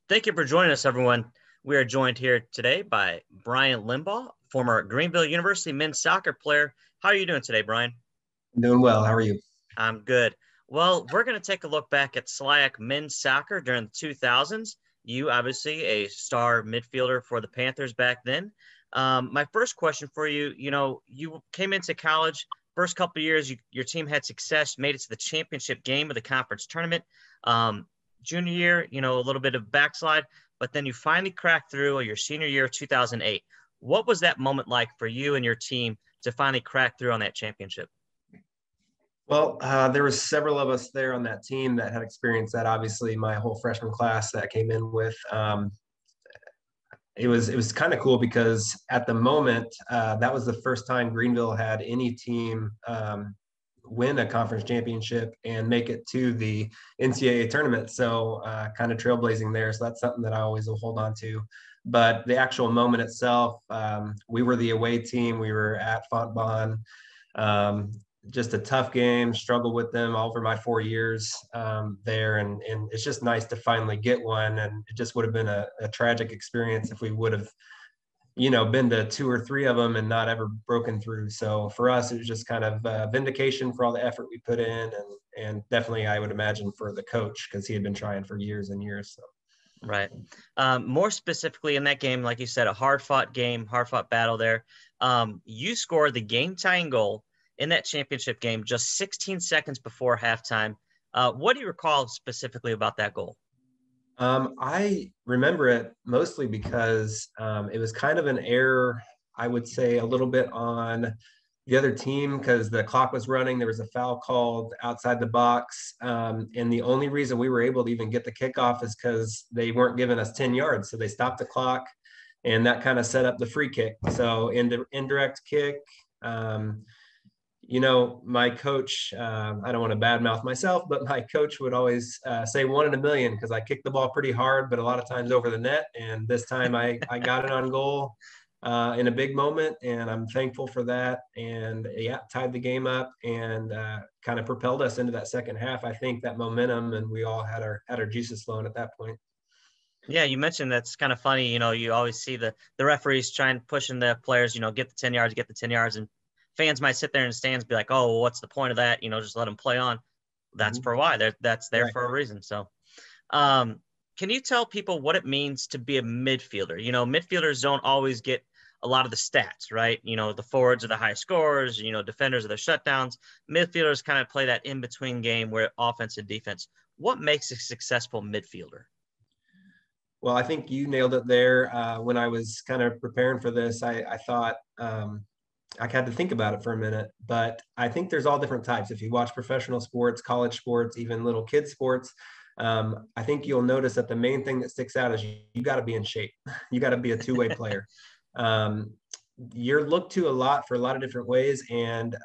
Thank you for joining us, everyone. We are joined here today by Brian Limbaugh, former Greenville University men's soccer player. How are you doing today, Brian? I'm doing well. How are you? I'm good. Well, we're going to take a look back at SLIAC men's soccer during the 2000s. You, obviously, a star midfielder for the Panthers back then. My first question for you, you came into college, first couple of years, your team had success, made it to the championship game of the conference tournament. Junior year, a little bit of backslide, but then you finally cracked through your senior year, 2008. What was that moment like for you and your team to finally crack through on that championship? Well, there was several of us there on that team that had experienced that. Obviously, my whole freshman class that I came in with. It was kind of cool because at the moment, that was the first time Greenville had any team win a conference championship and make it to the NCAA tournament. So kind of trailblazing there. So that's something that I always will hold on to. But the actual moment itself, we were the away team. We were at Fontbonne. Just a tough game, struggled with them all over my 4 years there. And it's just nice to finally get one. And it just would have been a tragic experience if we would have, been to two or three of them and not ever broken through. So for us, it was just kind of vindication for all the effort we put in. And definitely, I would imagine, for the coach, because he had been trying for years and years. So. Right. More specifically in that game, like you said, a hard-fought game, hard-fought battle there. You scored the game-tying goal in that championship game just 16 seconds before halftime. What do you recall specifically about that goal? I remember it mostly because it was kind of an error, I would say, a little bit on the other team because the clock was running. There was a foul called outside the box. And the only reason we were able to even get the kickoff is because they weren't giving us 10 yards. So they stopped the clock, and that kind of set up the free kick. So indirect kick. My coach, I don't want to badmouth myself, but my coach would always say 1 in a million because I kicked the ball pretty hard, but a lot of times over the net. And this time I got it on goal in a big moment, and I'm thankful for that. And yeah, tied the game up and kind of propelled us into that second half. I think that momentum, and we all had our juices flowing at that point. Yeah, you mentioned that's kind of funny. You always see the referees trying pushing the players, get the 10 yards, get the 10 yards. And fans might sit there in the stands and be like, oh, well, what's the point of that? Just let them play on. That's for why. That's there Right. for a reason. So can you tell people what it means to be a midfielder? Midfielders don't always get a lot of the stats, right? The forwards are the high scorers, defenders are the shutdowns. Midfielders kind of play that in-between game where offense and defense. What makes a successful midfielder? Well, I think you nailed it there. When I was kind of preparing for this, I thought I had to think about it for a minute, but I think there's all different types. If you watch professional sports, college sports, even little kid sports, I think you'll notice that the main thing that sticks out is you got to be in shape. You got to be a two-way player. You're looked to a lot for a lot of different ways, and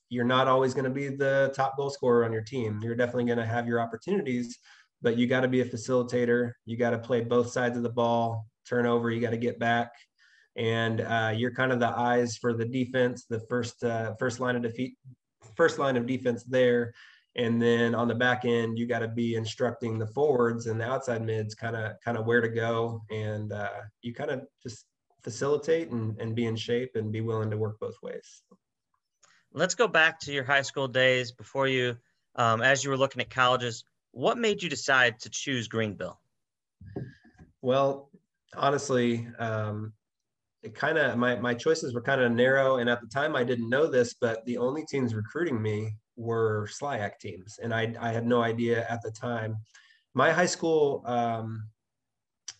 you're not always going to be the top goal scorer on your team. You're definitely going to have your opportunities, but you got to be a facilitator. You got to play both sides of the ball, turnover, you got to get back. And you're kind of the eyes for the defense, the first line of defense there. And then on the back end, you got to be instructing the forwards and the outside mids kind of where to go. And you kind of just facilitate and be in shape and be willing to work both ways. Let's go back to your high school days before you, as you were looking at colleges. What made you decide to choose Greenville? Well, honestly, it kind of my choices were kind of narrow, and at the time I didn't know this, but the only teams recruiting me were SLIAC teams, and I had no idea at the time. My high school,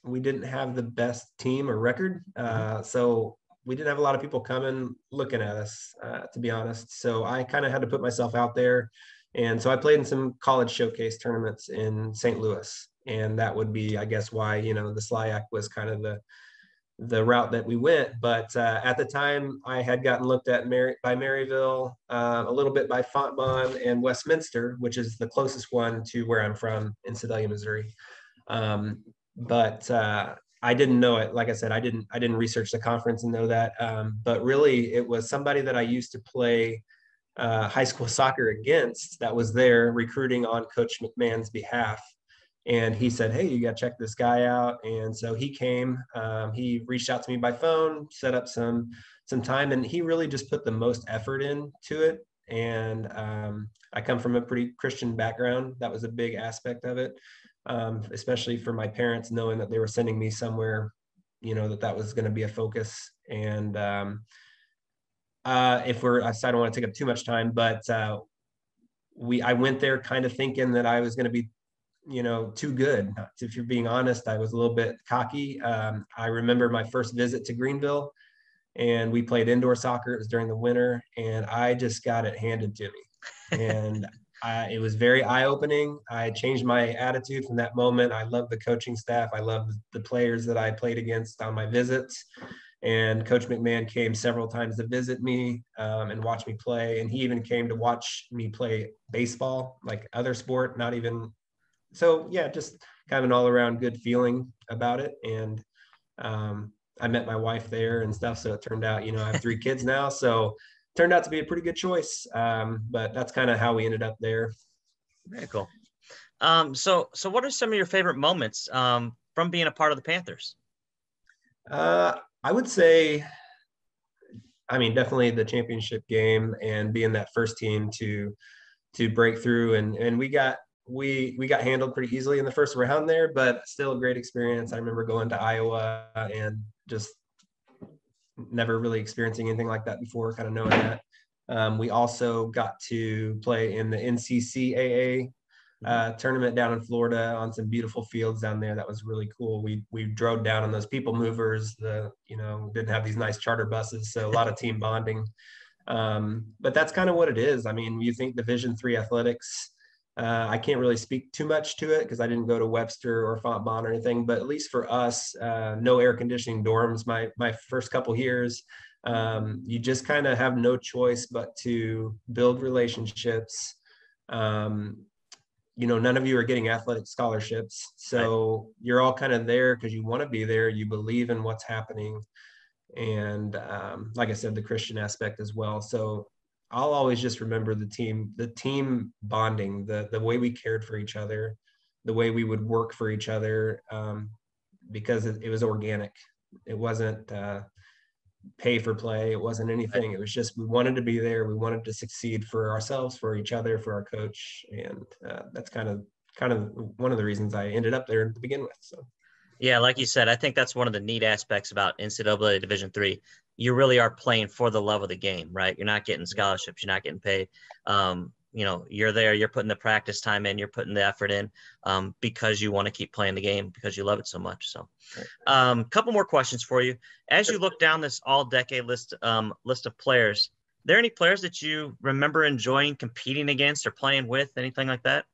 we didn't have the best team or record, so we didn't have a lot of people coming looking at us, to be honest. So I kind of had to put myself out there, and so I played in some college showcase tournaments in St. Louis, and that would be, I guess, why the SLIAC was kind of the route that we went. But at the time, I had gotten looked at by Maryville, a little bit by Fontbonne and Westminster, which is the closest one to where I'm from in Sedalia, Missouri. But I didn't know it. Like I said, I didn't research the conference and know that. But really, it was somebody that I used to play high school soccer against that was there recruiting on Coach McMahon's behalf. And he said, hey, you got to check this guy out. And so he came, he reached out to me by phone, set up some time, and he really just put the most effort into it. And I come from a pretty Christian background. That was a big aspect of it, especially for my parents, knowing that they were sending me somewhere, that was going to be a focus. And I don't want to take up too much time, but I went there kind of thinking that I was going to be, too good. If you're being honest, I was a little bit cocky. I remember my first visit to Greenville, and we played indoor soccer. It was during the winter, and I just got it handed to me. And it was very eye-opening. I changed my attitude from that moment. I loved the coaching staff. I loved the players that I played against on my visits. And Coach McMahon came several times to visit me and watch me play. And he even came to watch me play baseball, like other sport, not even. So yeah, just kind of an all around good feeling about it. And I met my wife there and stuff. So it turned out, I have 3 kids now. So it turned out to be a pretty good choice. But that's kind of how we ended up there. Very cool. So what are some of your favorite moments from being a part of the Panthers? I would say, definitely the championship game and being that first team to break through. And we got handled pretty easily in the first round there, but still a great experience. I remember going to Iowa and just never really experiencing anything like that before, kind of knowing that. We also got to play in the NCCAA tournament down in Florida on some beautiful fields down there. That was really cool. We drove down on those people movers, didn't have these nice charter buses. So a lot of team bonding. But that's kind of what it is. You think Division III athletics, I can't really speak too much to it because I didn't go to Webster or Fontbonne or anything, but at least for us, no air conditioning dorms, my first couple years, you just kind of have no choice but to build relationships. None of you are getting athletic scholarships. So you're all kind of there because you want to be there. You believe in what's happening. And like I said, the Christian aspect as well. So I'll always just remember the team bonding, the way we cared for each other, the way we would work for each other, because it was organic. It wasn't pay for play. It wasn't anything. It was just, we wanted to be there. We wanted to succeed for ourselves, for each other, for our coach. And that's kind of one of the reasons I ended up there to begin with. So. Yeah, like you said, I think that's one of the neat aspects about NCAA Division III. You really are playing for the love of the game, right? You're not getting scholarships. You're not getting paid. You're there. You're putting the practice time in. You're putting the effort in because you want to keep playing the game because you love it so much. So couple more questions for you. As you look down this all-decade list of players, are there any players that you remember enjoying competing against or playing with, anything like that?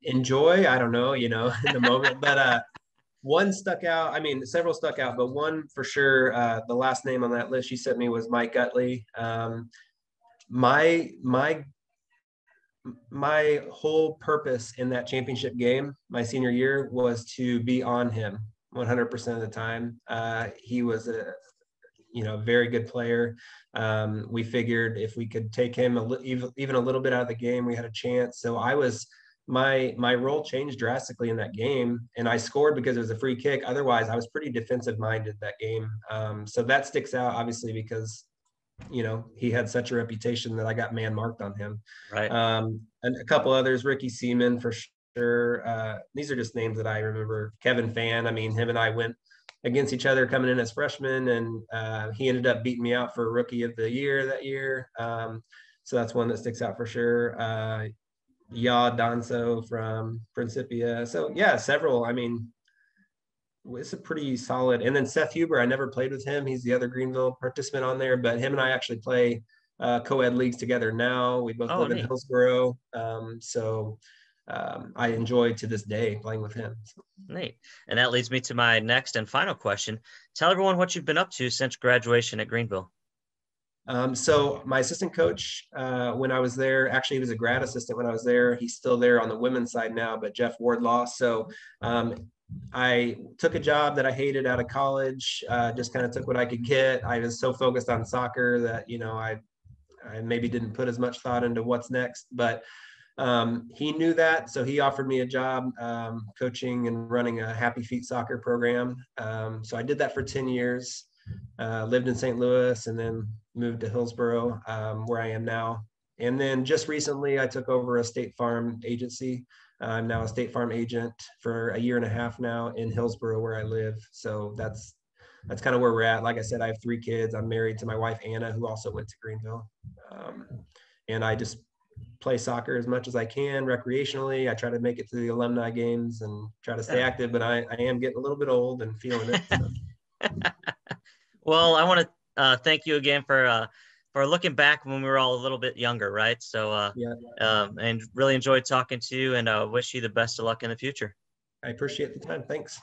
Enjoy, I don't know, in the moment, but one stuck out. Several stuck out, but one for sure, the last name on that list you sent me was Mike Gutley. My whole purpose in that championship game, my senior year, was to be on him 100% of the time. He was a very good player. We figured if we could take him even a little bit out of the game, we had a chance. So my role changed drastically in that game, and I scored because it was a free kick. Otherwise, I was pretty defensive minded that game. So that sticks out, obviously, because he had such a reputation that I got man marked on him. Right. And a couple others, Ricky Seaman for sure. These are just names that I remember. Kevin Fan. Him and I went against each other coming in as freshmen, and he ended up beating me out for Rookie of the Year that year. So that's one that sticks out for sure. Danso from Principia. So yeah, several. It's a pretty solid. And then Seth Huber, I never played with him. He's the other Greenville participant on there, but him and I actually play co-ed leagues together now. We both live in Hillsboro. I enjoy to this day playing with him. Neat. And that leads me to my next and final question. Tell everyone what you've been up to since graduation at Greenville. So my assistant coach, when I was there, actually he was a grad assistant when I was there. He's still there on the women's side now, but Jeff Wardlaw. So I took a job that I hated out of college, just kind of took what I could get. I was so focused on soccer that, I maybe didn't put as much thought into what's next, but He knew that, so he offered me a job coaching and running a Happy Feet soccer program. So I did that for 10 years, lived in St. Louis, and then moved to Hillsboro, where I am now. And then just recently, I took over a State Farm agency. I'm now a State Farm agent for a year and a half now in Hillsboro, where I live. So that's kind of where we're at. Like I said, I have 3 kids. I'm married to my wife, Anna, who also went to Greenville. And I just play soccer as much as I can recreationally. I try to make it to the alumni games and try to stay active, but I am getting a little bit old and feeling it. So. Well, I want to thank you again for looking back when we were all a little bit younger, right? So, and really enjoyed talking to you, and wish you the best of luck in the future. I appreciate the time. Thanks.